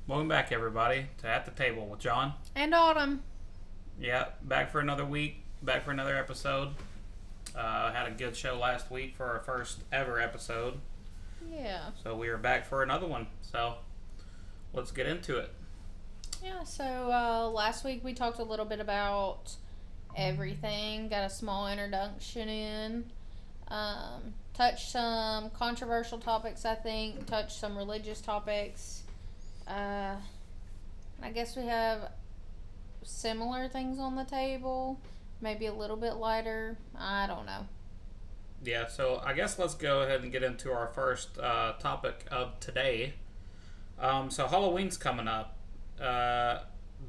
Welcome back, everybody, to At the Table with John. And Autumn. Yeah, back for another week, back for another episode. Had a good show last week for our first ever episode. Yeah. So we are back for another one. So let's get into it. Yeah, so last week we talked a little bit about everything, got a small introduction in, touched some controversial topics, I think, touched some religious topics. I guess we have similar things on the table, maybe a little bit lighter. I don't know. Yeah, so I guess let's go ahead and get into our first topic of today. So Halloween's coming up.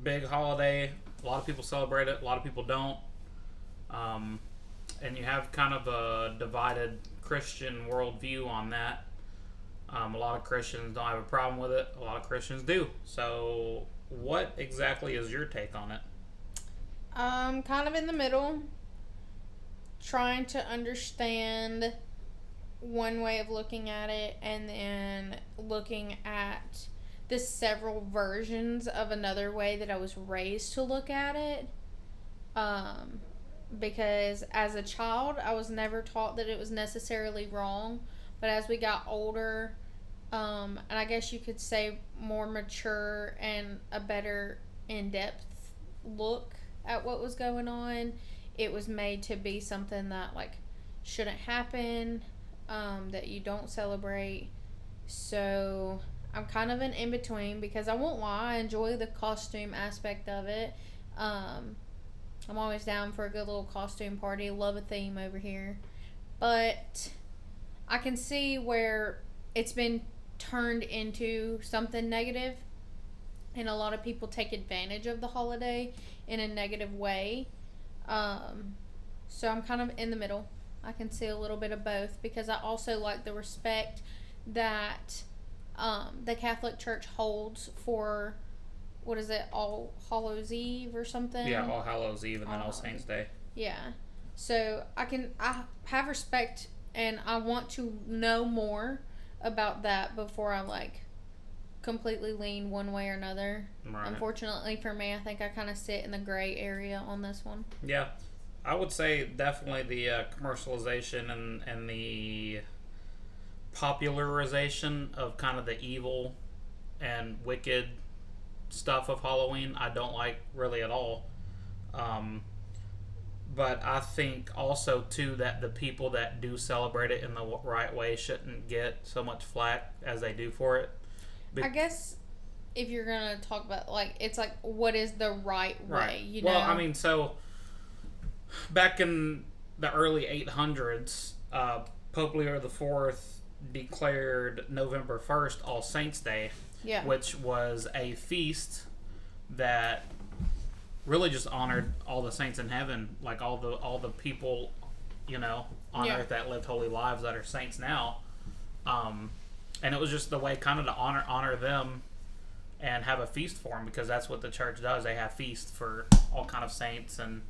Big holiday. A lot of people celebrate it. A lot of people don't. And you have kind of a divided Christian worldview on that. A lot of Christians don't have a problem with it. A lot of Christians do. So what exactly is your take on it? Kind of in the middle. Trying to understand one way of looking at it and then looking at the several versions of another way that I was raised to look at it. Because as a child, I was never taught that it was necessarily wrong. But as we got older, and I guess you could say more mature and a better in-depth look at what was going on, it was made to be something that shouldn't happen, that you don't celebrate. So I'm kind of an in-between because I won't lie, I enjoy the costume aspect of it. I'm always down for a good little costume party. Love a theme over here. But I can see where it's been turned into something negative, and a lot of people take advantage of the holiday in a negative way. So I'm kind of in the middle. I can see a little bit of both because I also like the respect that the Catholic Church holds for, what is it, All Hallows Eve or something? Yeah, All Hallows Eve and then All Saints Day. Yeah. So I have respect and I want to know more about that before I completely lean one way or another. Right. Unfortunately for me, I think I kind of sit in the gray area on this one. Yeah, I would say definitely the commercialization and the popularization of kind of the evil and wicked stuff of Halloween I don't like really at all. But I think also too that the people that do celebrate it in the right way shouldn't get so much flack as they do for it. I guess if you're gonna talk about it's what is the right way, you know? Well, I mean, so back in the early 800s, Pope Leo IV declared November 1st All Saints Day, yeah, which was a feast that really just honored all the saints in heaven, like all the people, on earth that lived holy lives that are saints now. And it was just the way kind of to honor them and have a feast for them, because that's what the church does. They have feasts for all kind of saints and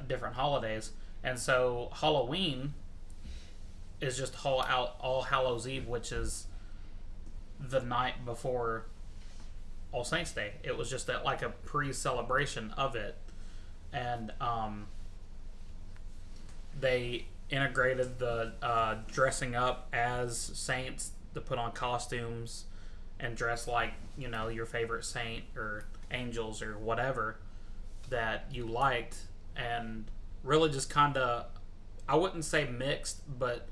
different holidays. And so Halloween is just All Hallows Eve, which is the night before All Saints Day. It was just a pre-celebration of it. And they integrated the dressing up as saints, to put on costumes and dress like, your favorite saint or angels or whatever that you liked, and really just kind of, I wouldn't say mixed, but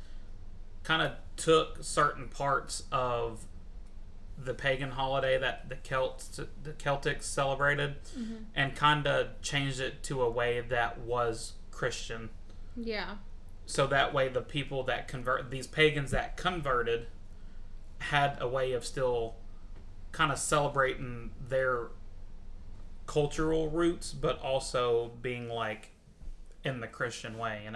kind of took certain parts of the pagan holiday that the Celtics celebrated, mm-hmm. and kind of changed it to a way that was Christian. Yeah. So that way the people that these pagans that converted had a way of still kind of celebrating their cultural roots, but also being in the Christian way,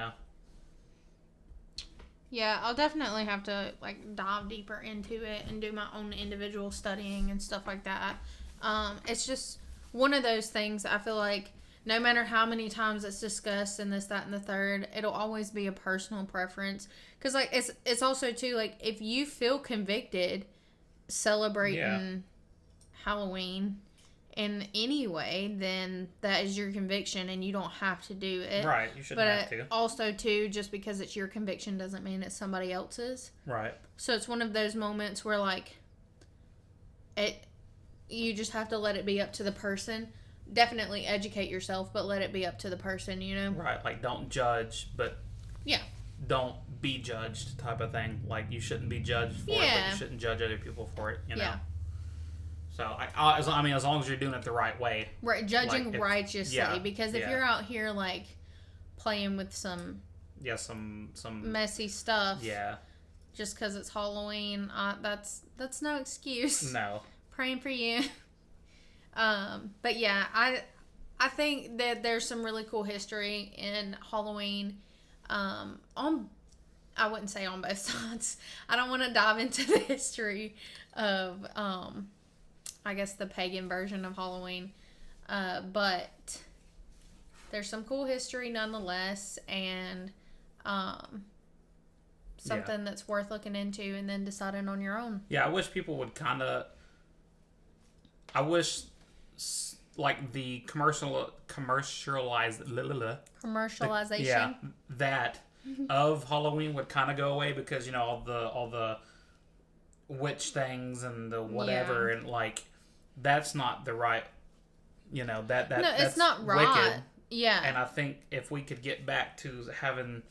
Yeah, I'll definitely have to dive deeper into it and do my own individual studying and stuff like that. It's just one of those things I feel like no matter how many times it's discussed and this, that, and the third, it'll always be a personal preference. Because, it's also, too, if you feel convicted celebrating Halloween in any way, then that is your conviction and you don't have to do it. Right, you shouldn't have to. But also, too, just because it's your conviction doesn't mean it's somebody else's. Right. So it's one of those moments where, like, you just have to let it be up to the person. Definitely educate yourself, but let it be up to the person, you know? Right, like, don't judge, but... Yeah. Don't be judged type of thing. Like, you shouldn't be judged for it, but you shouldn't judge other people for it, you know? Yeah. So, as long as you're doing it the right way. Right, judging like righteously. Because if you're out here, like, playing with some... Yeah, some messy stuff. Yeah. Just because it's Halloween, that's no excuse. No. Praying for you. But yeah, I think that there's some really cool history in Halloween. I wouldn't say on both sides. I don't want to dive into the history of, I guess the pagan version of Halloween. But there's some cool history nonetheless, and, something that's worth looking into and then deciding on your own. Yeah, I wish people would like the commercialization that of Halloween would kind of go away, because you know all the witch things and the whatever, and like that's not the right, you know, that's it's not right. Wicked. Yeah. And I think if we could get back to having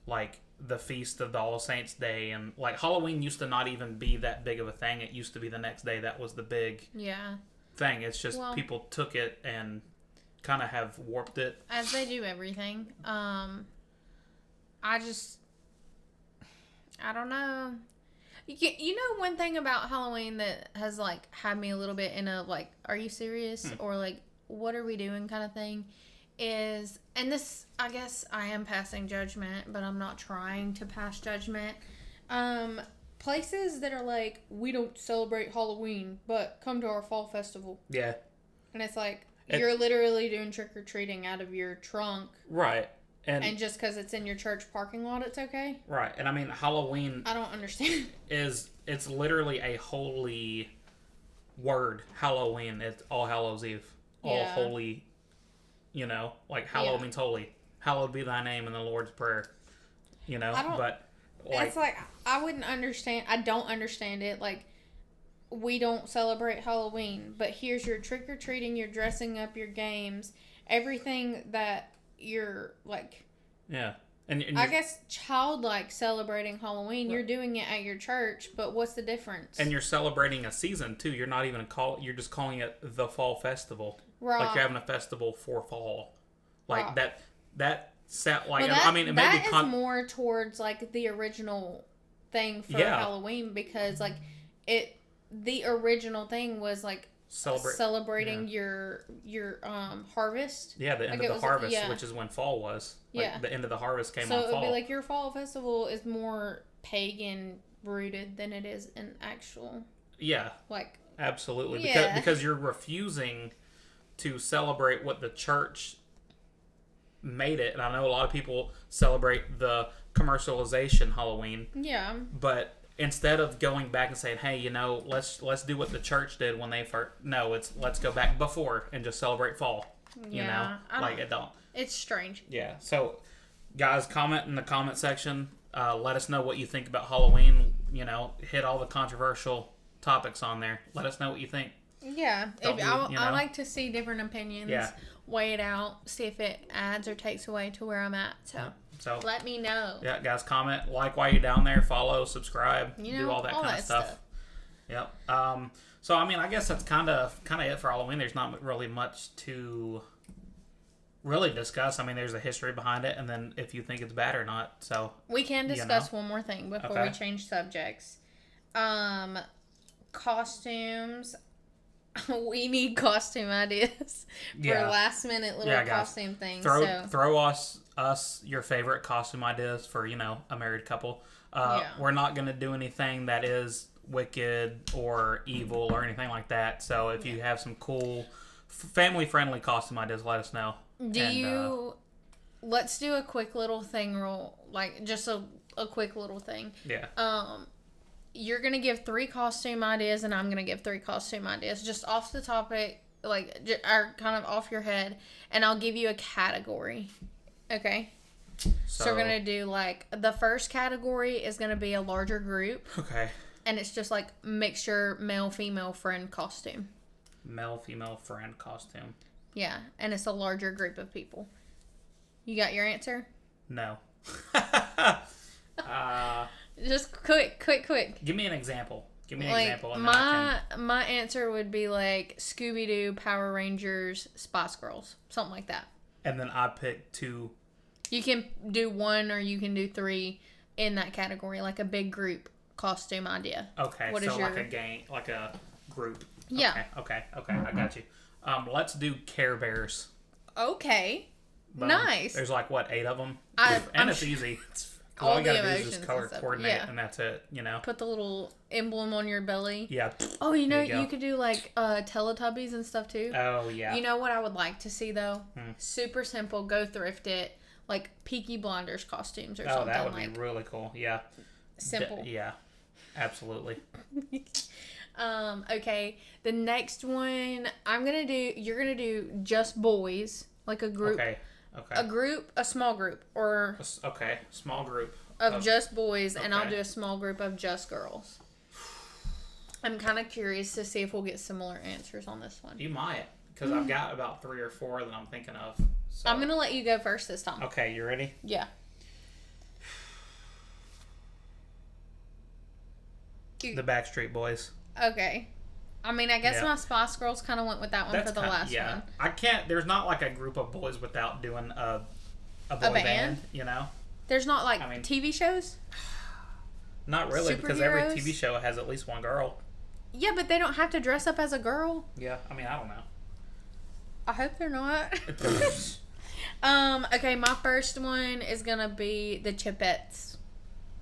like the feast of the All Saints Day, and like Halloween used to not even be that big of a thing. It used to be the next day that was the big thing. It's just people took it and kind of have warped it, as they do everything. I don't know. You know, one thing about Halloween that has like had me a little bit in a like, are you serious, or like, what are we doing kind of thing, is, and this, I guess I am passing judgment, but I'm not trying to pass judgment. Places that are like, we don't celebrate Halloween, but come to our fall festival. Yeah. And it's like, you're literally doing trick-or-treating out of your trunk. Right. And just because it's in your church parking lot, it's okay? Right. And I mean, Halloween... I don't understand. It's literally a holy word, Halloween. It's All Hallows Eve. All holy, you know? Like, hallow means holy. Hallowed be thy name in the Lord's Prayer. You know? But... like, it's like, I wouldn't understand. I don't understand it. Like, we don't celebrate Halloween, but here's your trick-or-treating, you're dressing up, your games, everything that you're, like... Yeah. And I guess childlike celebrating Halloween, you're doing it at your church, but what's the difference? And you're celebrating a season, too. You're not even you're just calling it the Fall Festival. Right. Like, you're having a festival for fall. Like, that set, like, well, I mean, it that is more towards like the original thing for Halloween, because like the original thing was like celebrating your harvest. Yeah, the end of the harvest, which is when fall was. Like, the end of the harvest came on fall. So it would be like your fall festival is more pagan rooted than it is an actual. Yeah. Like. Absolutely, because you're refusing to celebrate what the church made it. And I know a lot of people celebrate the commercialization Halloween. Yeah. But instead of going back and saying, hey, you know, let's do what the church did when they first... No, let's go back before and just celebrate fall. You know? It's strange. Yeah. So, guys, comment in the comment section. Let us know what you think about Halloween. You know, hit all the controversial topics on there. Let us know what you think. Yeah. I like to see different opinions. Yeah. Weigh it out, see if it adds or takes away to where I'm at. So let me know. Yeah, guys, comment, like while you're down there, follow, subscribe, do all that kind of stuff. Yep. So I mean, I guess that's kind of it for Halloween. There's not really much to really discuss. I mean, there's a history behind it, and then if you think it's bad or not. So we can discuss one more thing before we change subjects. Costumes. We need costume ideas for last minute little costume things. Throw us your favorite costume ideas for, you know, a married couple. We're not going to do anything that is wicked or evil or anything like that. So if you have some cool family friendly costume ideas, let us know. Let's do a quick little thing, like just a quick little thing. Yeah. you're going to give 3 costume ideas, and I'm going to give 3 costume ideas. Just off the topic, like, or kind of off your head. And I'll give you a category. Okay? So we're going to do, like, the first category is going to be a larger group. Okay. And it's just, like, mixture male-female friend costume. Male-female friend costume. Yeah. And it's a larger group of people. You got your answer? No. Just quick. Give me an example. Give me an Like, example. And my answer would be, like, Scooby-Doo, Power Rangers, Spice Girls. Something like that. And then I pick 2. You can do 1 or you can do 3 in that category, like a big group costume idea. Okay, what so is your... like a gang, like a group. Yeah. Okay, I got you. Let's do Care Bears. Okay. Boom. Nice. There's like, what, 8 of them? It's easy. All you the gotta do is emotions just color and stuff. coordinate, Yeah. and that's it, you know? Put the little emblem on your belly. Yeah. Oh, you know, There you go. you could do, like, Teletubbies and stuff, too. Oh, yeah. You know what I would like to see, though? Super simple. Go thrift it. Like, Peaky Blinders costumes or something. Oh, that would like be really cool. Yeah. simple. Yeah. Absolutely. Okay. The next one, you're gonna do just boys. Like a group. Okay. A small group. Or Okay. Small group. of just boys, and I'll okay. do a small group of just girls. I'm kind of curious to see if we'll get similar answers on this one. You might, because I've got about 3 or 4 that I'm thinking of. So. I'm going to let you go first this time. Okay, you ready? Yeah. The Backstreet Boys. Okay. I mean, I guess Yeah. my Spice Girls kind of went with that one for the last one. I can't, there's not like a group of boys without doing a boy band, you know? There's not like I mean, TV shows? Not really, because every Superheroes? TV show has at least one girl. Yeah, but they don't have to dress up as a girl. Yeah, I mean, I don't know. I hope they're not. Okay, my first one is gonna be the Chipettes.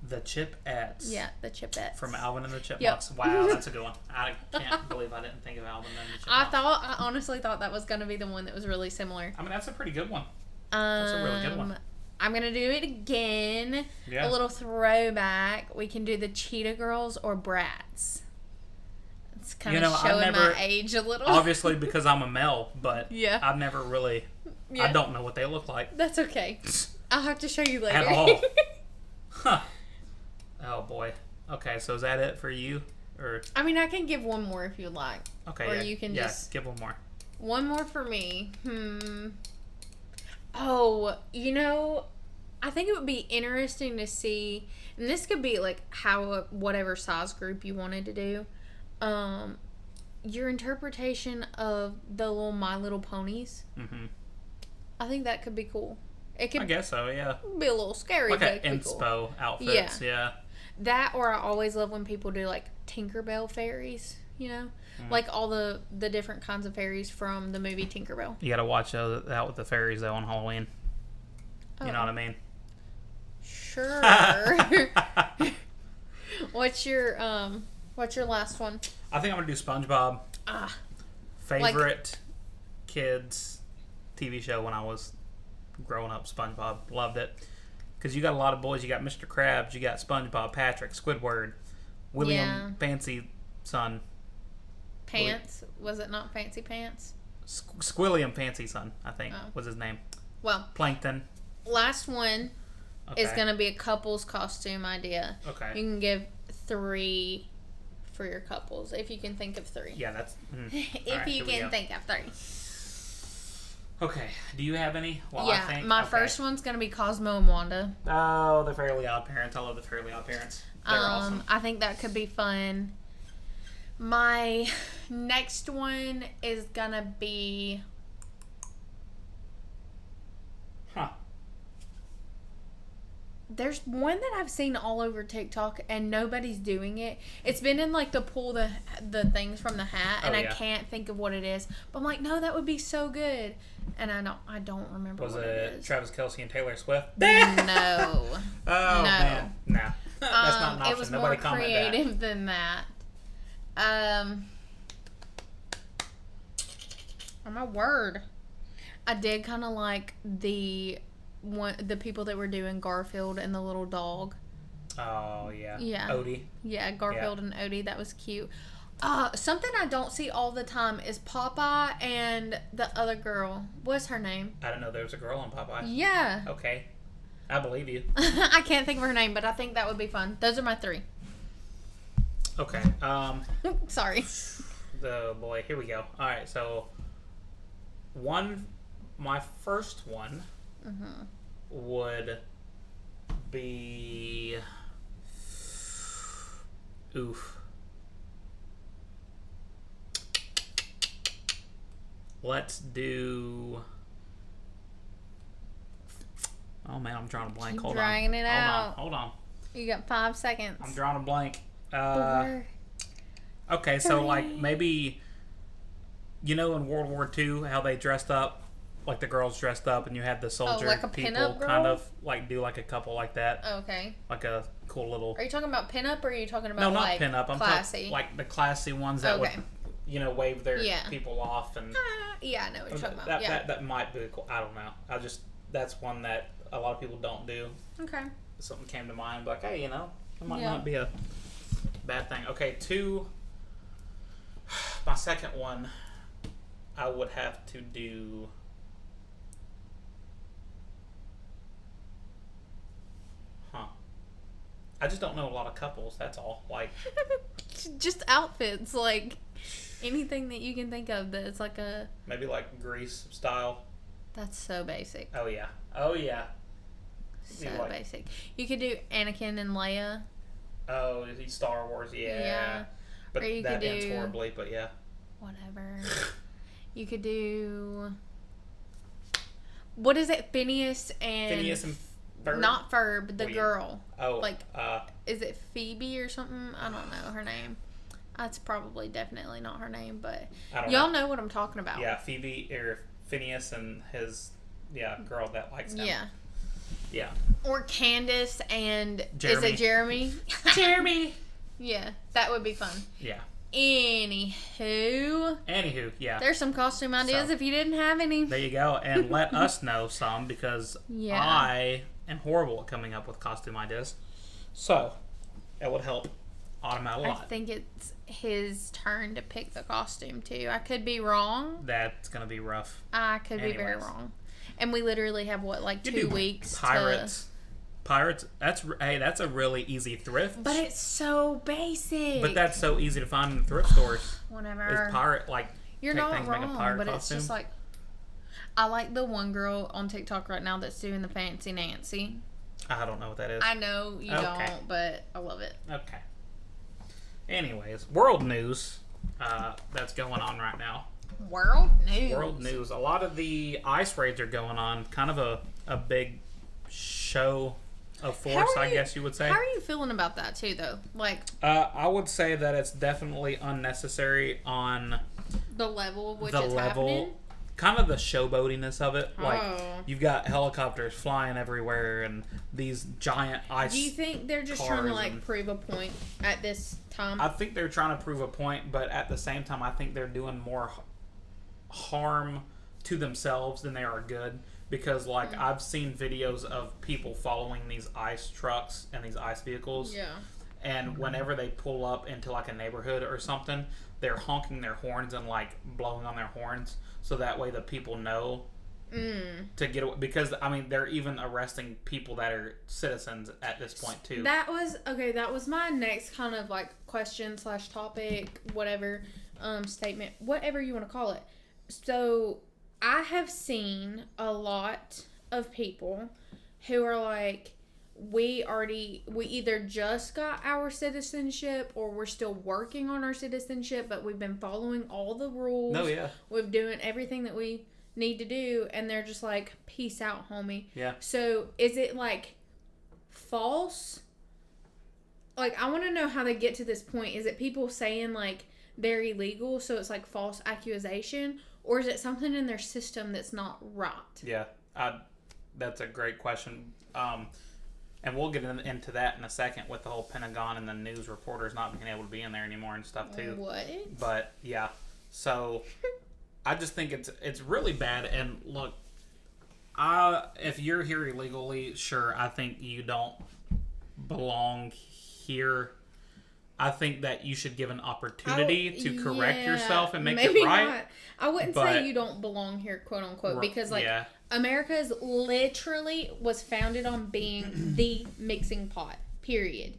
The Chipettes. Yeah, the Chipettes. From Alvin and the Chipmunks. Yep. Wow, that's a good one. I can't believe I didn't think of Alvin and the Chipmunks. I honestly thought that was gonna be the one that was really similar. I mean, that's a pretty good one. That's a really good one. I'm gonna do it again. Yeah. A little throwback. We can do the Cheetah Girls or Bratz. It's kind of showing my age a little. Obviously, because I'm a male, but yeah. I've never really. Yeah. I don't know what they look like. That's okay. I'll have to show you later. At all. Huh. Oh boy. Okay, so is that it for you, or? I mean, I can give one more if you'd like. Okay. Or yeah, you can just give one more. One more for me. Oh, I think it would be interesting to see, and this could be like whatever size group you wanted to do. Your interpretation of the little My Little Ponies. Mm-hmm. I think that could be cool. It could. I guess so. Yeah. Be a little scary. Like but an cool. inspo outfits. Yeah. That, or I always love when people do like Tinkerbell fairies. Like all the different kinds of fairies from the movie Tinkerbell. You gotta watch that with the fairies though on Halloween. Oh. You know what I mean? Sure. What's your last one? I think I'm gonna do SpongeBob. Favorite kids TV show when I was growing up. SpongeBob, loved it because you got a lot of boys. You got Mr. Krabs, you got SpongeBob, Patrick, Squidward, William, Fancy Son. Pants? Was it not Fancy Pants? Squilliam Fancy Son, I think was his name. Well, Plankton. Last one is going to be a couple's costume idea. Okay. You can give 3 for your couples if you can think of 3. Yeah, that's. If you can think of 3. Okay. Do you have any? Well, yeah, I think, my first one's going to be Cosmo and Wanda. Oh, the Fairly Odd Parents. I love the Fairly Odd Parents. They're awesome. I think that could be fun. My next one is going to be... There's one that I've seen all over TikTok and nobody's doing it. It's been in like the pull the things from the hat, and I can't think of what it is. But I'm like, no, that would be so good. And I don't remember what it is. Was it Travis Kelce and Taylor Swift? No. Oh, man. No. That's not an option. It was Nobody more creative than that. Oh my word. I did kind of like the people that were doing Garfield and the little dog. Oh yeah. Yeah. Odie. Yeah, Garfield Yeah. and Odie. That was cute. Something I don't see all the time is Popeye and the other girl. What's her name? I didn't know there was a girl on Popeye. Yeah. Okay. I believe you. I can't think of her name, but I think that would be fun. Those are my 3. Okay. Sorry. The boy. Here we go. All right. So, my first one would be. Oof. Let's do. Oh man, I'm drawing a blank. Keep Hold dragging on. it out. Hold on. You got 5 seconds. I'm drawing a blank. 4. Okay, so 3. like maybe, in World War II, how they dressed up, like the girls dressed up, and you had the soldier like a people pinup girl? kind of like do like a couple like that, Okay. like a cool little. Are you talking about pinup or are you talking about No, not like pinup. I'm classy? talking like the classy ones that would, wave their Yeah. people off and. Yeah, I know what you're talking about. That might be cool. I don't know. That's one that a lot of people don't do. Okay. Something came to mind, like, hey, it might not be a bad thing. Okay, 2. My second one, I would have to do. I just don't know a lot of couples. That's all. Like, just outfits, like anything that you can think of that's like a. maybe like Grease style. That's so basic. Oh yeah. Oh yeah. So basic. You could do Anakin and Leia. Oh, Star Wars. Yeah. But or you that could ends do horribly. But yeah. whatever. You could do. What is it? Phineas and Ferb? Not Ferb, the Weird. girl. Oh, like, is it Phoebe or something? I don't know her name. That's probably definitely not her name, but y'all know what I'm talking about. Yeah, Phoebe or Phineas and his girl that likes him. Yeah. Yeah. Or Candace and Jeremy. Is it Jeremy? Jeremy. Yeah, that would be fun. Yeah. Anywho, yeah. There's some costume ideas if you didn't have any. There you go, and let us know some because I am horrible at coming up with costume ideas. So it would help Autumn out a lot. I think it's his turn to pick the costume too. I could be wrong. That's gonna be rough. I could be very wrong. And we literally have like 2 weeks. Pirates. That's a really easy thrift. But it's so basic. But that's so easy to find in the thrift stores. Whatever. Is pirate you're not wrong, but costume. it's just like I like the one girl on TikTok right now that's doing the Fancy Nancy. I don't know what that is. I know you don't, but I love it. Okay. Anyways, world news that's going on right now. World news. World news. A lot of the ice raids are going on. Kind of a big show of force, I guess you would say. How are you feeling about that too, though? Like, I would say that it's definitely unnecessary on the level of which it's happening. Kind of the showboatiness of it. Like, you've got helicopters flying everywhere and these giant ice. Do you think they're just trying to like prove a point at this time? I think they're trying to prove a point, but at the same time, I think they're doing more harm to themselves than they are good. Because, like, I've seen videos of people following these ice trucks and these ice vehicles. Yeah. And whenever they pull up into, like, a neighborhood or something, they're honking their horns and, like, blowing on their horns. So that way the people know to get away. Because, I mean, they're even arresting people that are citizens at this point, too. That was my next kind of, like, question / topic, whatever, statement, whatever you want to call it. So I have seen a lot of people who are like, we either just got our citizenship or we're still working on our citizenship, but we've been following all the rules. Oh, yeah. We've doing everything that we need to do, and they're just like, peace out, homie. Yeah. So is it like false? Like, I want to know how they get to this point. Is it people saying like they're illegal, so it's like false accusation? Or is it something in their system that's not right? Yeah, that's a great question. And we'll get into that in a second with the whole Pentagon and the news reporters not being able to be in there anymore and stuff too. What? But yeah, so I just think it's really bad. And look, if you're here illegally, sure, I think you don't belong here. I think that you should give an opportunity to correct yourself and make it right. Not. I wouldn't say you don't belong here, quote unquote, because America is literally was founded on being the mixing pot. Period.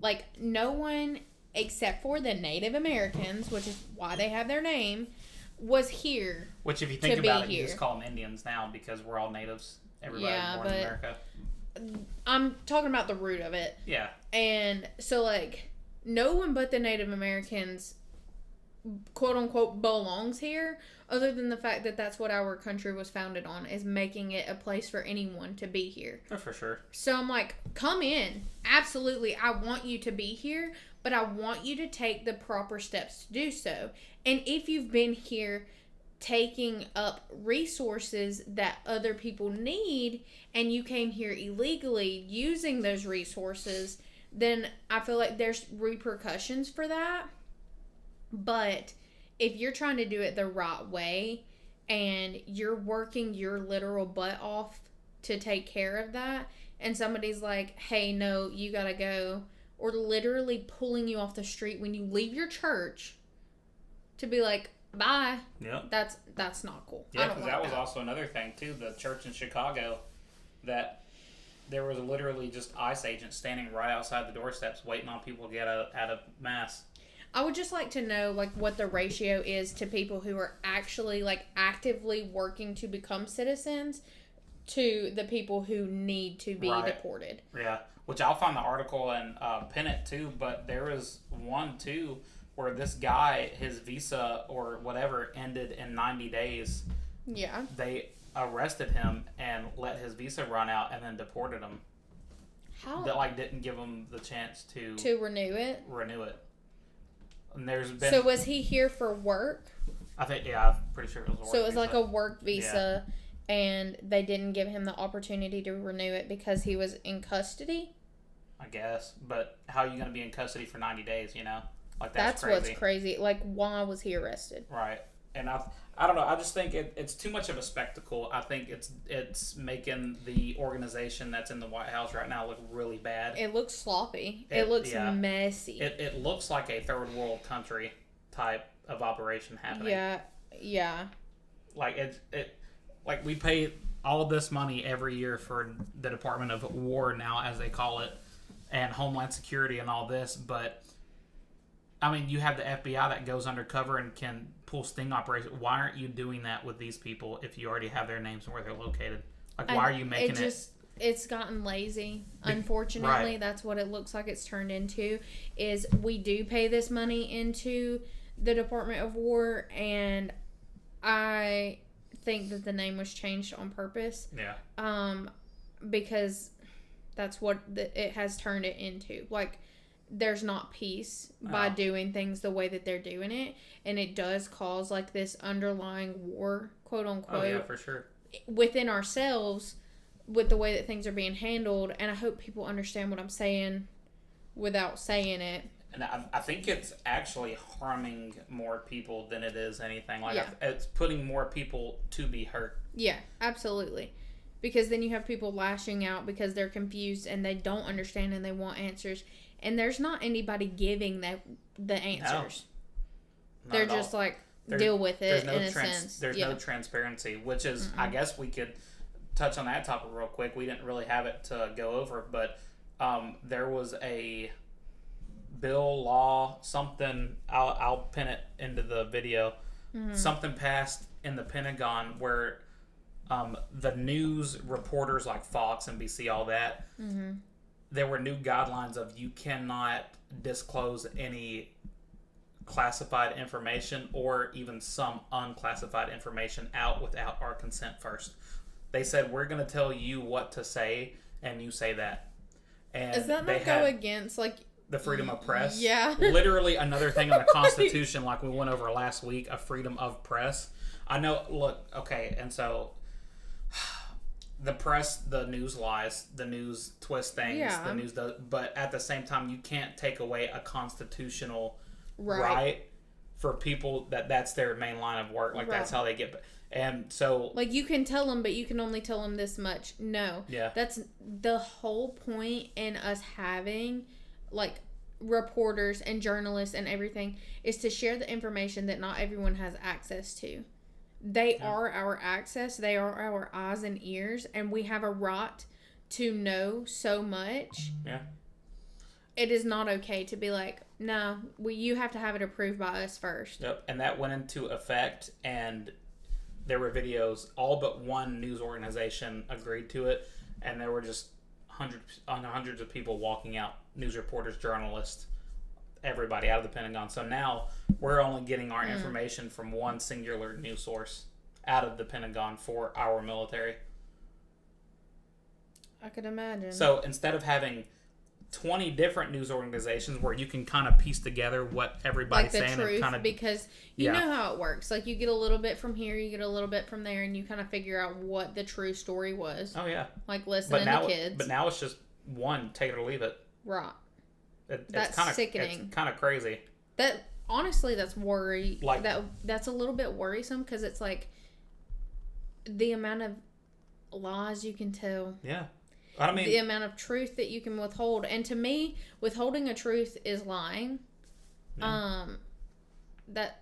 Like, no one except for the Native Americans, which is why they have their name, was here. Which, if you think about it, you just call them Indians now because we're all natives. Everybody born in America. I'm talking about the root of it. Yeah. And so, like, no one but the Native Americans, quote unquote, belongs here, other than the fact that that's what our country was founded on, is making it a place for anyone to be here. Oh, for sure. So I'm like, come in. Absolutely. I want you to be here, but I want you to take the proper steps to do so. And if you've been here taking up resources that other people need, and you came here illegally using those resources, then I feel like there's repercussions for that. But if you're trying to do it the right way and you're working your literal butt off to take care of that, and somebody's like, hey, no, you gotta go, or literally pulling you off the street when you leave your church to be like, bye. Yep. That's not cool. Yeah, because that was also another thing, too. The church in Chicago, that there was literally just ICE agents standing right outside the doorsteps waiting on people to get out of mass. I would just like to know, like, what the ratio is to people who are actually, like, actively working to become citizens to the people who need to be deported. Yeah, which I'll find the article and pin it, too, but there was one, too, where this guy, his visa or whatever ended in 90 days. Yeah. They arrested him and let his visa run out and then deported him. How? That, like, didn't give him the chance to renew it? Renew it. And there's been... So was he here for work? I think, yeah, I'm pretty sure it was a work visa. So it was like a work visa, and they didn't give him the opportunity to renew it because he was in custody? I guess. But how are you going to be in custody for 90 days, you know? Like, that's crazy. What's crazy. Like, why was he arrested? Right. And I don't know. I just think it's too much of a spectacle. I think it's making the organization that's in the White House right now look really bad. It looks sloppy. It looks messy. It looks like a third world country type of operation happening. Yeah. Like like we pay all this money every year for the Department of War now, as they call it, and Homeland Security and all this, but I mean, you have the FBI that goes undercover and can pull sting operations. Why aren't you doing that with these people if you already have their names and where they're located? Like, why are you making it? It's gotten lazy. Unfortunately, that's what it looks like it's turned into. Is we do pay this money into the Department of War, and I think that the name was changed on purpose. Yeah. Because that's what it has turned it into. Like, there's not peace by doing things the way that they're doing it, and it does cause like this underlying war, quote unquote. Oh yeah, for sure. Within ourselves, with the way that things are being handled, and I hope people understand what I'm saying without saying it. And I think it's actually harming more people than it is anything. Like, it's putting more people to be hurt. Yeah, absolutely. Because then you have people lashing out because they're confused and they don't understand and they want answers. And there's not anybody giving the answers. No, they're just like, deal with it in a sense. There's no transparency, which is, I guess we could touch on that topic real quick. We didn't really have it to go over, but there was a bill, law, something, I'll pin it into the video, something passed in the Pentagon where the news reporters like Fox, NBC, all that, there were new guidelines of you cannot disclose any classified information or even some unclassified information out without our consent first. They said, we're going to tell you what to say, and you say that. And does that not go against, like, the freedom of press? Yeah. Literally another thing in the Constitution, like we went over last week, a freedom of press. I know, look, okay, and so the press, the news lies, the news twists things, the news does, but at the same time, you can't take away a constitutional right for people that's their main line of work. Like, that's how they get. And so, like, you can tell them, but you can only tell them this much. No. Yeah. That's the whole point in us having, like, reporters and journalists and everything, is to share the information that not everyone has access to. They are our access. They are our eyes and ears, and we have a right to know so much. Yeah. It is not okay to be like, no, you have to have it approved by us first. Yep. And that went into effect, and there were videos. All but one news organization agreed to it, and there were just hundreds of people walking out. News reporters, journalists, everybody out of the Pentagon. So now we're only getting our information from one singular news source out of the Pentagon for our military. I could imagine. So instead of having 20 different news organizations where you can kind of piece together what everybody's like the saying, truth, and kind of, because you know how it works. Like, you get a little bit from here, you get a little bit from there, and you kind of figure out what the true story was. Oh yeah. Like, listening to kids. But now it's just one, take it or leave it. Right. That's kind of sickening. It's kind of crazy. That, honestly, that's worry. Like, that's a little bit worrisome, because it's like the amount of lies you can tell. Yeah. I mean, the amount of truth that you can withhold. And to me, withholding a truth is lying. Yeah. That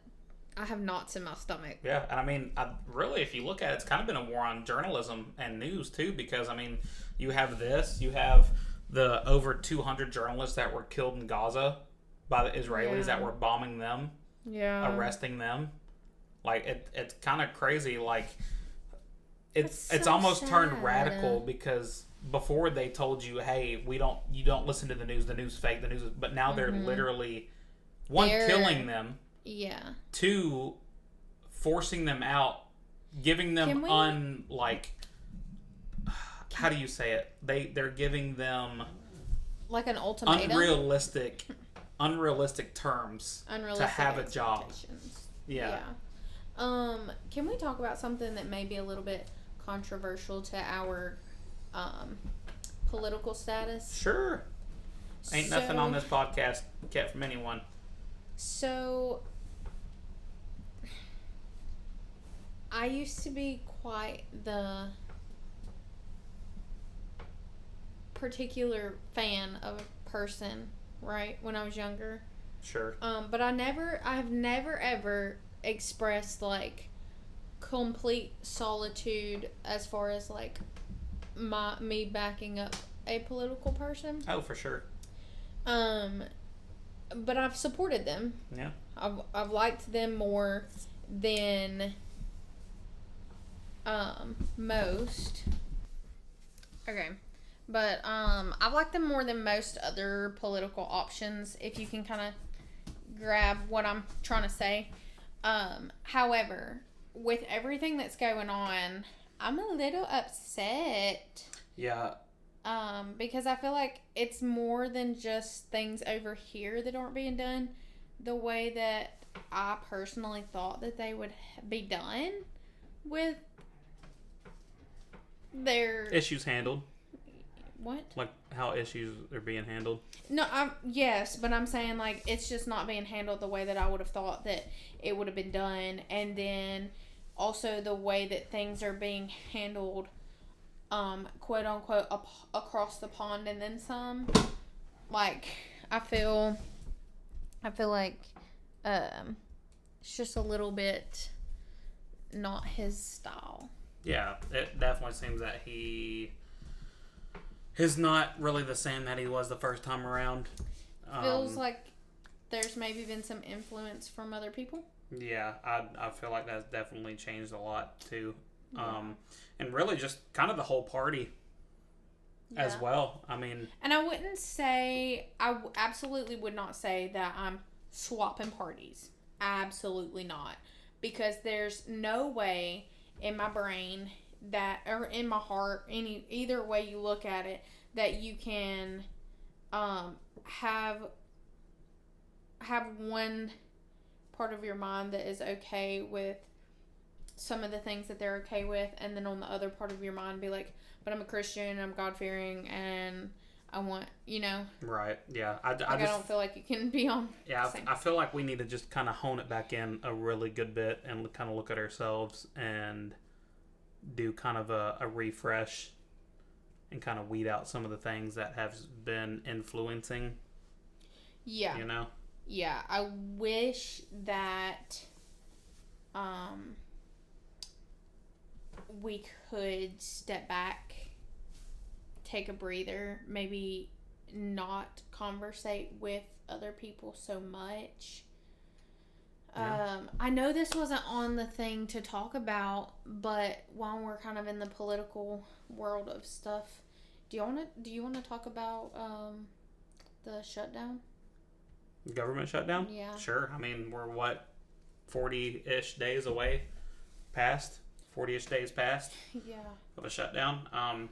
I have knots in my stomach. Yeah, and I mean, really, if you look at it, it's kind of been a war on journalism and news too, because I mean, you have the over 200 journalists that were killed in Gaza by the Israelis that were bombing them, arresting them. Like, it's kind of crazy. Like, it's almost turned radical, because before they told you, hey, you don't listen to the news fake, but now they're literally killing them, two, forcing them out, giving them how do you say it? They're giving them like an ultimatum, unrealistic terms to have a job. Yeah. Can we talk about something that may be a little bit controversial to our political status? Sure. Ain't nothing on this podcast kept from anyone. So, I used to be quite the particular fan of a person, right, when I was younger. Sure. But I've never ever expressed, like, complete solitude as far as, like, me backing up a political person. Oh, for sure. But I've supported them. Yeah. I've liked them more than most. Okay. But I've liked them more than most other political options, if you can kind of grab what I'm trying to say. However, with everything that's going on, I'm a little upset. Yeah. Because I feel like it's more than just things over here that aren't being done the way that I personally thought that they would be done with their issues handled. What? Like how issues are being handled? No, yes, but I'm saying, like, it's just not being handled the way that I would have thought that it would have been done, and then also the way that things are being handled, quote unquote, across the pond and then some. Like, I feel like it's just a little bit not his style. Yeah, it definitely seems that he is not really the same that he was the first time around. Feels like there's maybe been some influence from other people. Yeah, I feel like that's definitely changed a lot too. Yeah. And really just kind of the whole party as well. I mean... And I wouldn't say... I absolutely would not say that I'm swapping parties. Absolutely not. Because there's no way in my brain that, or in my heart, either way you look at it, that you can have one part of your mind that is okay with some of the things that they're okay with, and then on the other part of your mind be like, but I'm a Christian, I'm God-fearing, and I want, Right. Yeah. I don't feel like you can be on. Yeah, I feel like we need to just kind of hone it back in a really good bit and kind of look at ourselves and do kind of a refresh and kind of weed out some of the things that have been influencing. Yeah. Yeah. I wish that we could step back, take a breather, maybe not conversate with other people so much. Yeah. I know this wasn't on the thing to talk about, but while we're kind of in the political world of stuff, do you want to talk about the shutdown? Government shutdown? Yeah. Sure. I mean, we're 40-ish days away past? 40-ish days past? Yeah. Of a shutdown.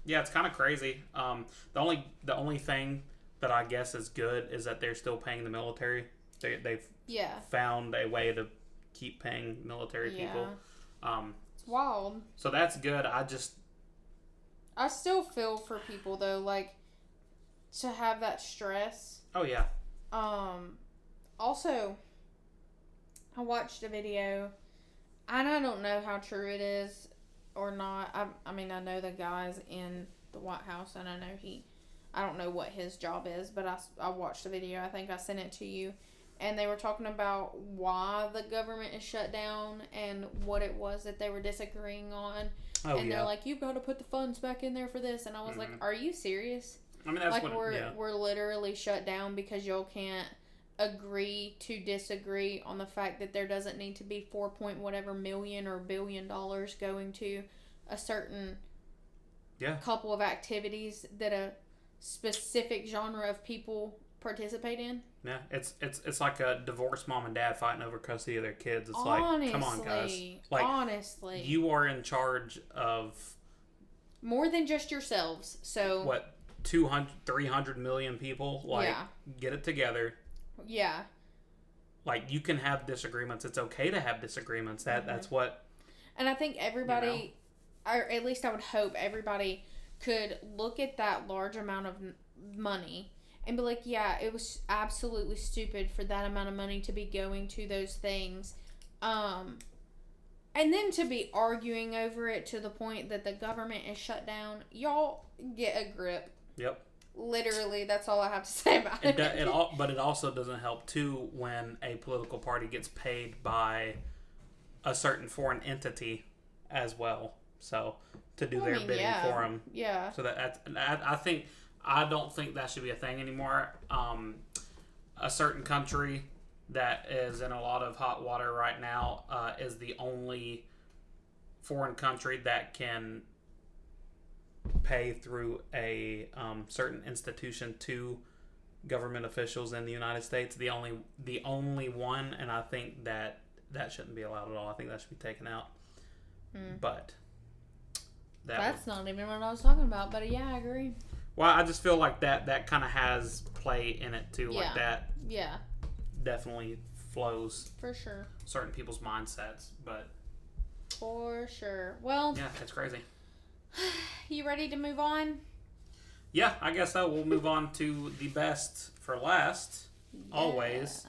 Yeah, it's kind of crazy. The only thing that I guess is good is that they're still paying the military. They've found a way to keep paying military people. It's wild. So that's good. I still feel for people though, like to have that stress. Oh yeah. Also, I watched a video, and I don't know how true it is or not. I mean, I know the guy's in the White House, and I don't know what his job is, but I watched a video. I think I sent it to you, and they were talking about why the government is shut down and what it was that they were disagreeing on. Oh, and they're like, you've got to put the funds back in there for this, and I was like, are you serious? I mean, that's like we're literally shut down because y'all can't agree to disagree on the fact that there doesn't need to be 4 point whatever million or $1 billion going to a certain couple of activities that a specific genre of people participate in. Yeah, it's like a divorced mom and dad fighting over custody of their kids. It's honestly, like, come on, guys. Like, honestly, you are in charge of more than just yourselves. So what? 200, 300 million people. Like, get it together. Yeah. Like, you can have disagreements. It's okay to have disagreements. That's what. And I think everybody, or at least I would hope everybody, could look at that large amount of money and be like, yeah, it was absolutely stupid for that amount of money to be going to those things. And then to be arguing over it to the point that the government is shut down. Y'all get a grip. Yep. Literally, that's all I have to say about it. But it also doesn't help, too, when a political party gets paid by a certain foreign entity as well. So, to do their bidding for them. Yeah. So, I don't think that should be a thing anymore. A certain country that is in a lot of hot water right now is the only foreign country that can pay through a certain institution to government officials in the United States. The only one, and I think that shouldn't be allowed at all. I think that should be taken out. But that's not even what I was talking about. But yeah, I agree. Well, I just feel like that kind of has play in it too. Like that. Yeah. Definitely flows for sure. Certain people's mindsets, but for sure. Well. Yeah, it's crazy. You ready to move on? Yeah, I guess so. We'll move on to the best for last. Yeah. Always.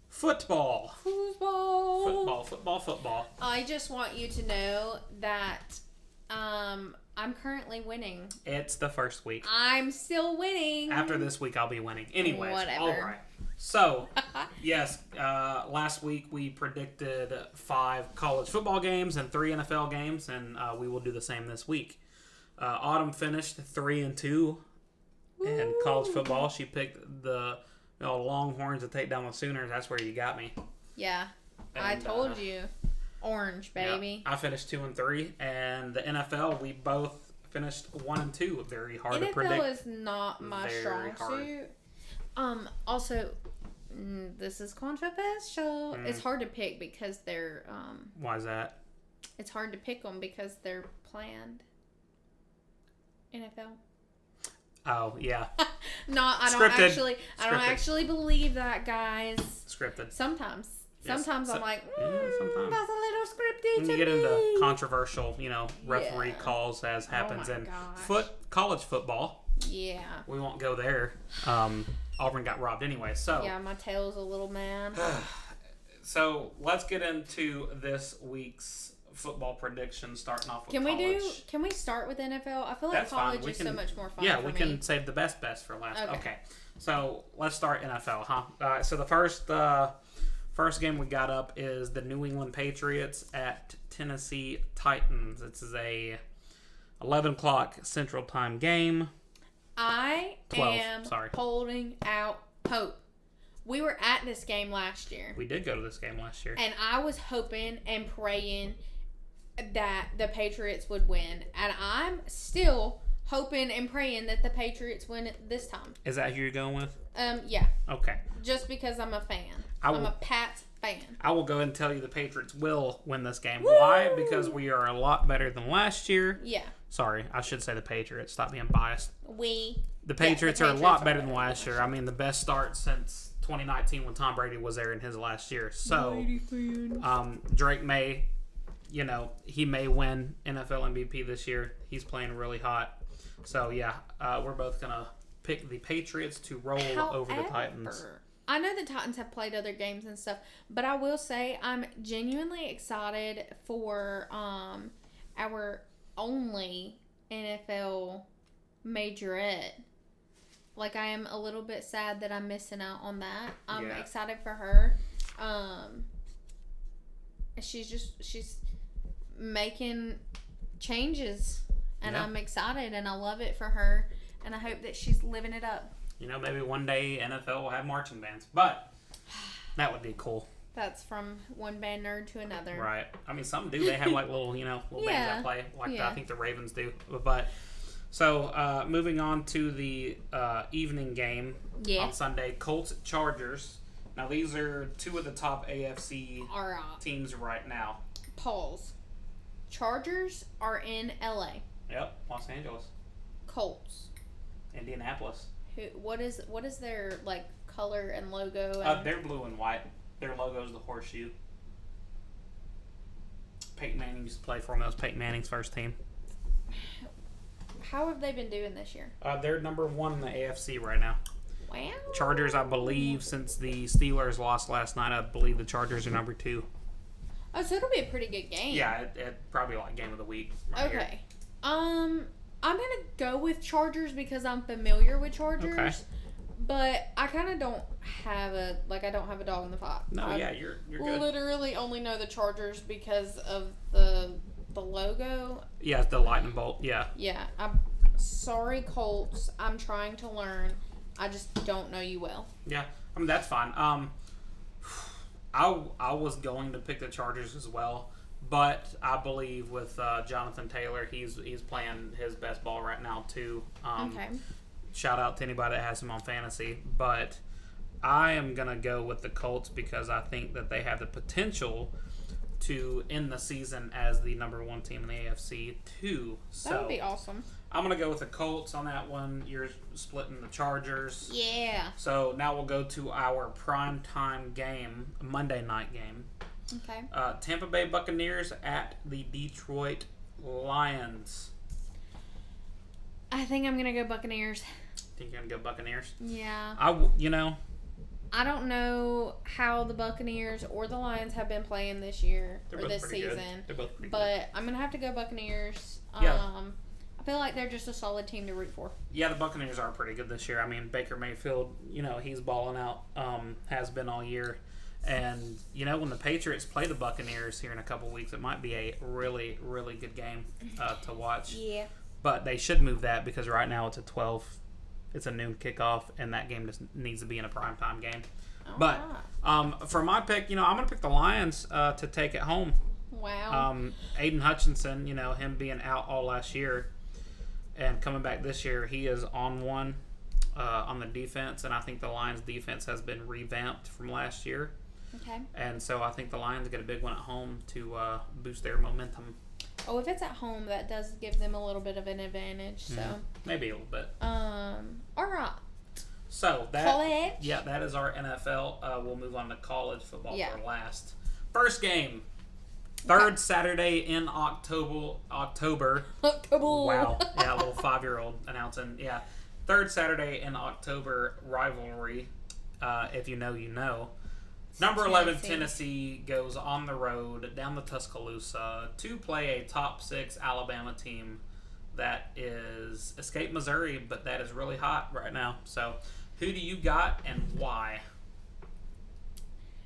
Football. Football. I just want you to know that I'm currently winning. It's the first week. I'm still winning. After this week, I'll be winning. Anyways, whatever. All right. So, yes, last week we predicted 5 college football games and 3 NFL games, and we will do the same this week. Autumn finished 3-2 in college football. She picked the Longhorns to take down the Sooners. That's where you got me. Yeah, and, I told you. Orange, baby. Yeah, I finished 2-3, and the NFL, we both finished 1-2. Very hard to predict. NFL is not my strong suit. Also, this is controversial. It's hard to pick because they're Why is that? It's hard to pick them because they're planned. NFL. Oh yeah. No, I don't actually believe that, guys. Scripted. Sometimes I'm like, sometimes. That's a little scripted. And you get into controversial, referee calls as happens in college football. Yeah. We won't go there. Auburn got robbed anyway. So yeah, my tail's a little mad. So let's get into this week's football predictions. Starting off with college. Can we start with NFL? I feel like That's college fine. is so much more fun. Yeah, for we me. can save the best for last. Okay. So let's start NFL, huh? So the first game we got up is the New England Patriots at Tennessee Titans. This is a 11 o'clock Central Time game. I 12, am sorry. holding out hope. We were at this game last year. We did go to this game last year. And I was hoping and praying that the Patriots would win. And I'm still hoping and praying that the Patriots win it this time. Is that who you're going with? Yeah. Okay. Just because I'm a fan. I'm a Pats fan. I will go ahead and tell you the Patriots will win this game. Woo! Why? Because we are a lot better than last year. Yeah. Sorry, I should say the Patriots. Stop being biased. The Patriots the are a lot better than last year. I mean, the best start since 2019 when Tom Brady was there in his last year. So, Drake may, he may win NFL MVP this year. He's playing really hot. So, yeah, we're both going to pick the Patriots to roll over the Titans. I know the Titans have played other games and stuff, but I will say I'm genuinely excited for our only NFL majorette. Like, I am a little bit sad that I'm missing out on that. I'm excited for her. She's making changes, and I'm excited, and I love it for her, and I hope that she's living it up. Maybe one day NFL will have marching bands, but that would be cool. That's from one band nerd to another. Right. I mean, some do. They have like little bands that play, like I think the Ravens do. But so moving on to the evening game on Sunday, Colts Chargers. Now these are two of the top AFC teams right now. Pause. Chargers are in LA. Yep, Los Angeles. Colts. Indianapolis. What is their color and logo? They're blue and white. Their logo is the horseshoe. Peyton Manning used to play for them. That was Peyton Manning's first team. How have they been doing this year? They're number one in the AFC right now. Wow. Chargers, I believe, since the Steelers lost last night, I believe the Chargers are number 2. Oh, so it'll be a pretty good game. Yeah, it probably game of the week. Right okay. Here. I'm gonna go with Chargers because I'm familiar with Chargers. Okay. But I kind of don't have a dog in the fight. No, you're good. Literally only know the Chargers because of the logo. Yeah, the lightning bolt. Yeah. Yeah. I'm sorry, Colts. I'm trying to learn. I just don't know you well. Yeah, I mean that's fine. I was going to pick the Chargers as well, but I believe with Jonathan Taylor, he's playing his best ball right now too. Okay. Shout out to anybody that has him on fantasy, but I am gonna go with the Colts because I think that they have the potential to end the season as the number 1 team in the AFC too. So that would be awesome. I'm gonna go with the Colts on that one. You're splitting the Chargers. Yeah. So now we'll go to our primetime game, Monday night game. Okay. Tampa Bay Buccaneers at the Detroit Lions. I think I'm gonna go Buccaneers. Think you're gonna go Buccaneers? Yeah. I don't know how the Buccaneers or the Lions have been playing this year or this season. They're both pretty good. I'm gonna have to go Buccaneers. Yeah. I feel like they're just a solid team to root for. Yeah, the Buccaneers are pretty good this year. I mean, Baker Mayfield, he's balling out, has been all year. And, when the Patriots play the Buccaneers here in a couple weeks, it might be a really, really good game to watch. Yeah. But they should move that because right now it's a noon kickoff, and that game just needs to be in a primetime game. But for my pick, I'm going to pick the Lions to take it home. Wow. Aiden Hutchinson, him being out all last year and coming back this year, he is on one on the defense, and I think the Lions' defense has been revamped from last year. Okay. And so I think the Lions get a big one at home to boost their momentum. Oh, if it's at home, that does give them a little bit of an advantage. So maybe a little bit. All right. So college. Yeah, that is our NFL. We'll move on to college football for last. First game, third Saturday in October. October. Wow. Yeah, a little 5-year-old announcing. Yeah, third Saturday in October rivalry. If you know, you know. Number 11, Tennessee goes on the road down the Tuscaloosa to play a top 6 Alabama team that is escaped Missouri, but that is really hot right now. So, who do you got and why?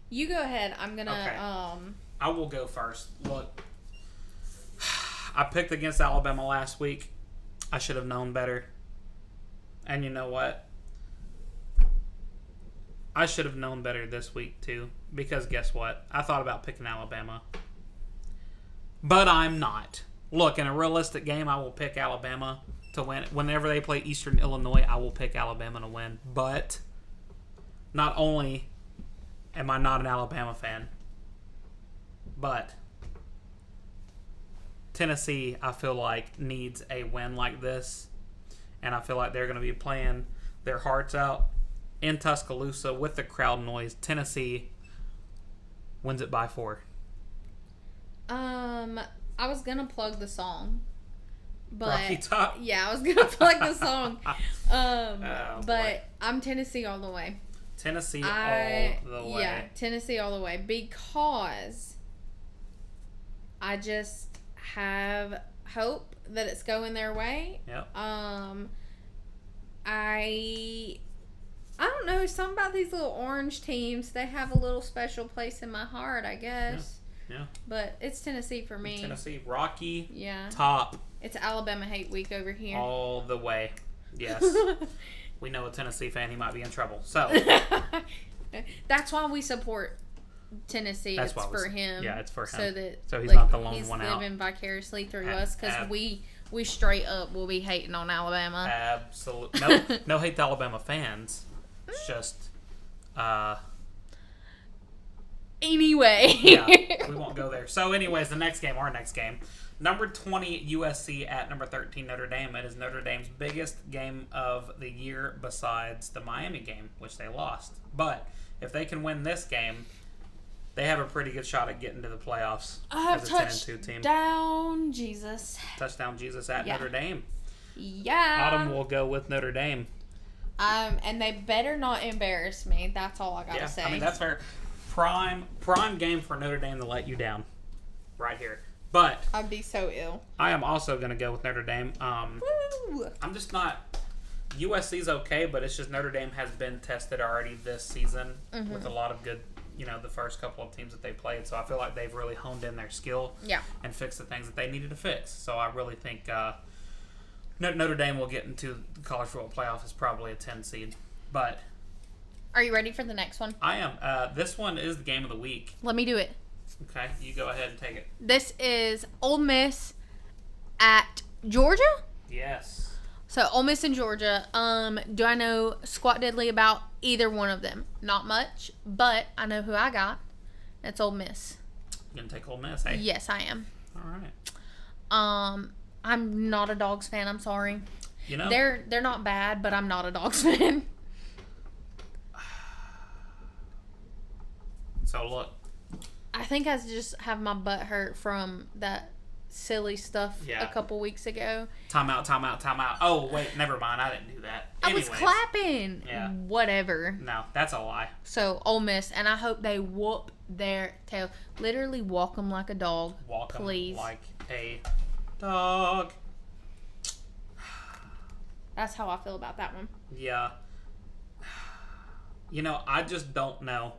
You go ahead. I'm gonna. Okay. I will go first. Look, I picked against Alabama last week. I should have known better. And you know what? I should have known better this week, too. Because guess what? I thought about picking Alabama. But I'm not. Look, in a realistic game, I will pick Alabama to win. Whenever they play Eastern Illinois, I will pick Alabama to win. But not only am I not an Alabama fan, but Tennessee, I feel like, needs a win like this. And I feel like they're going to be playing their hearts out in Tuscaloosa with the crowd noise. Tennessee wins it by 4. I was gonna plug the song, but Rocky Top. Yeah, I was gonna plug the song. But boy. I'm Tennessee all the way. Tennessee all the way. Yeah, Tennessee all the way because I just have hope that it's going their way. Yep. I don't know, something about these little orange teams, they have a little special place in my heart, I guess. Yeah. But it's Tennessee for me. Tennessee, Rocky, yeah. Top. It's Alabama hate week over here. All the way. Yes. We know a Tennessee fan, he might be in trouble. So. That's why we support Tennessee. That's it's for him. Yeah, it's for him. So he's not the lone one out. He's living vicariously through us because we straight up will be hating on Alabama. Absolutely. No hate to Alabama fans. It's just, anyway. Yeah, we won't go there. So, anyways, our next game. Number 20, USC at number 13, Notre Dame. It is Notre Dame's biggest game of the year besides the Miami game, which they lost. But if they can win this game, they have a pretty good shot at getting to the playoffs. I have as a 10-2 team. Touchdown Jesus. Touchdown Jesus at Notre Dame. Yeah. Autumn will go with Notre Dame. And they better not embarrass me. That's all I gotta say. I mean, that's fair. Prime game for Notre Dame to let you down, right here. But I'd be so ill. I am also going to go with Notre Dame. Woo! I'm just not. USC's okay, but it's just Notre Dame has been tested already this season with a lot of good. The first couple of teams that they played. So I feel like they've really honed in their skill and fixed the things that they needed to fix. So I really think Notre Dame will get into the college football playoff as probably a 10 seed. But are you ready for the next one? I am. This one is the game of the week. Let me do it. Okay, you go ahead and take it. This is Ole Miss at Georgia? Yes. So Ole Miss and Georgia. Do I know squat diddly about either one of them? Not much, but I know who I got. It's Ole Miss. You gonna take Ole Miss, eh? Yes, I am. All right. I'm not a Dogs fan. I'm sorry. They're not bad, but I'm not a Dogs fan. So look. I think I just have my butt hurt from that silly stuff a couple weeks ago. Time out. Oh, wait, never mind. I didn't do that. I was clapping. Yeah. Whatever. No, that's a lie. So, Ole Miss, and I hope they whoop their tail. Literally walk them like a dog. Walk them please. Like a dog. That's how I feel about that one. Yeah. I just don't know.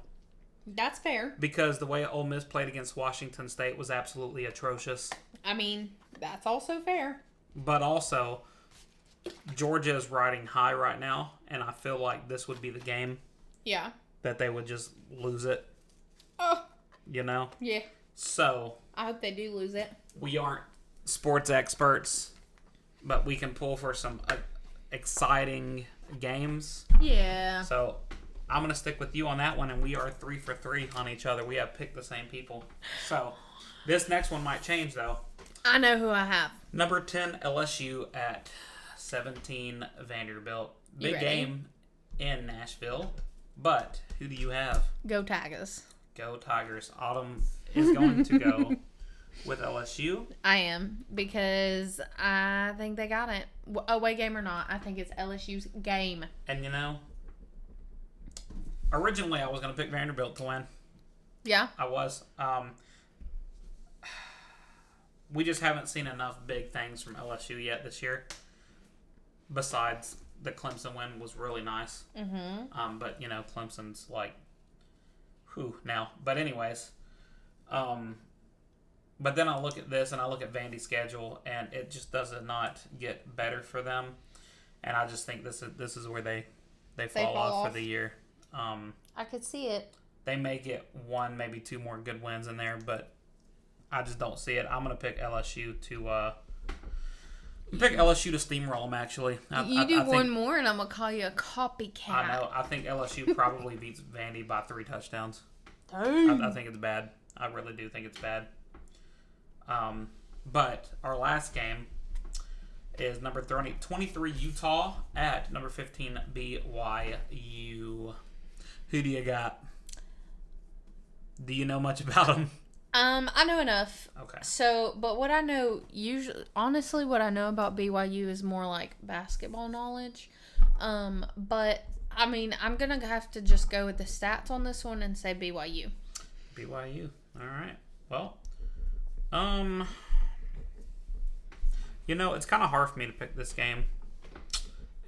That's fair. Because the way Ole Miss played against Washington State was absolutely atrocious. I mean, that's also fair. But also, Georgia is riding high right now, and I feel like this would be the game. Yeah. That they would just lose it. Oh. Yeah. So. I hope they do lose it. We aren't sports experts, but we can pull for some exciting games. Yeah. So I'm going to stick with you on that one, and we are 3 for 3 on each other. We have picked the same people. So this next one might change, though. I know who I have. Number 10, LSU at 17, Vanderbilt. You Big ready? game in Nashville, but who do you have? Go Tigers. Go Tigers. Autumn is going to go with LSU. I am, because I think they got it. Away game or not, I think it's LSU's game. And originally I was going to pick Vanderbilt to win. Yeah. I was. We just haven't seen enough big things from LSU yet this year. Besides, the Clemson win was really nice. Mm-hmm. But, Clemson's like, whew, now. But anyways, but then I look at this and I look at Vandy's schedule, and it just does not get better for them. And I just think this is where they fall off for the year. I could see it. They may get one, maybe two more good wins in there, but I just don't see it. I'm going to pick LSU to steamroll them, actually. I think one more, and I'm going to call you a copycat. I know. I think LSU probably beats Vandy by 3 touchdowns. Dang. I think it's bad. I really do think it's bad. But our last game is number 23 Utah at number 15 BYU. Who do you got? Do you know much about them? I know enough. Okay. So, but what I know honestly, what I know about BYU is more like basketball knowledge. But I mean, I'm gonna have to just go with the stats on this one and say BYU. BYU. All right. Well, it's kind of hard for me to pick this game,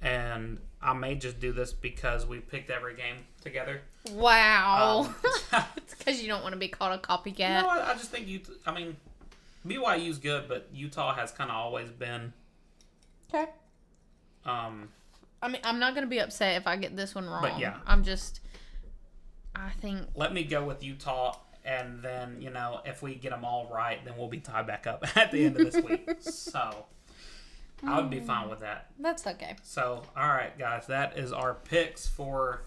and I may just do this because we picked every game together. Wow. It's because you don't want to be called a copycat. No, I just think BYU's good, but Utah has kind of always been. Okay. I mean, I'm not going to be upset if I get this one wrong. But yeah. I think. Let me go with Utah, and then, if we get them all right, then we'll be tied back up at the end of this week. So, I would be fine with that. That's okay. So, all right, guys, that is our picks for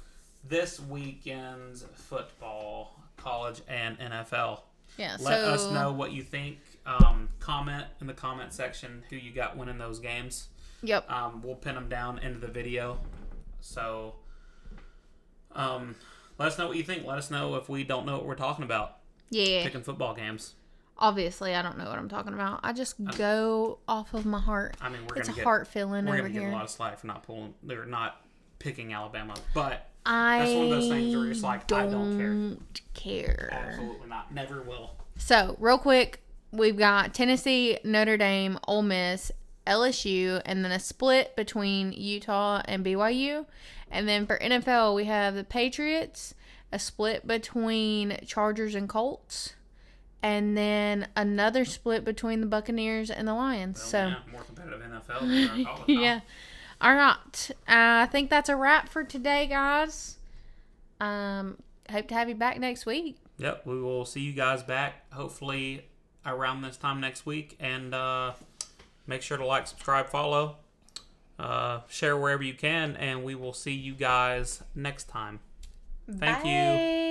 this weekend's football, college, and NFL. Yeah. Let us know what you think. Comment in the comment section who you got winning those games. Yep. We'll pin them down into the video. So, let us know what you think. Let us know if we don't know what we're talking about. Yeah. Picking football games. Obviously, I don't know what I'm talking about. I just go off of my heart. I mean, it's a heart feeling over here. We're going to get a lot of slack for not picking Alabama, but that's one of those things where it's like, I don't care. Absolutely not. Never will. So, real quick, we've got Tennessee, Notre Dame, Ole Miss, LSU, and then a split between Utah and BYU. And then for NFL, we have the Patriots, a split between Chargers and Colts, and then another split between the Buccaneers and the Lions. Well, yeah, more competitive NFL than our college. Yeah. All right. I think that's a wrap for today, guys. Hope to have you back next week. Yep, we will see you guys back hopefully around this time next week. And make sure to like, subscribe, follow, share wherever you can, and we will see you guys next time. Thank you.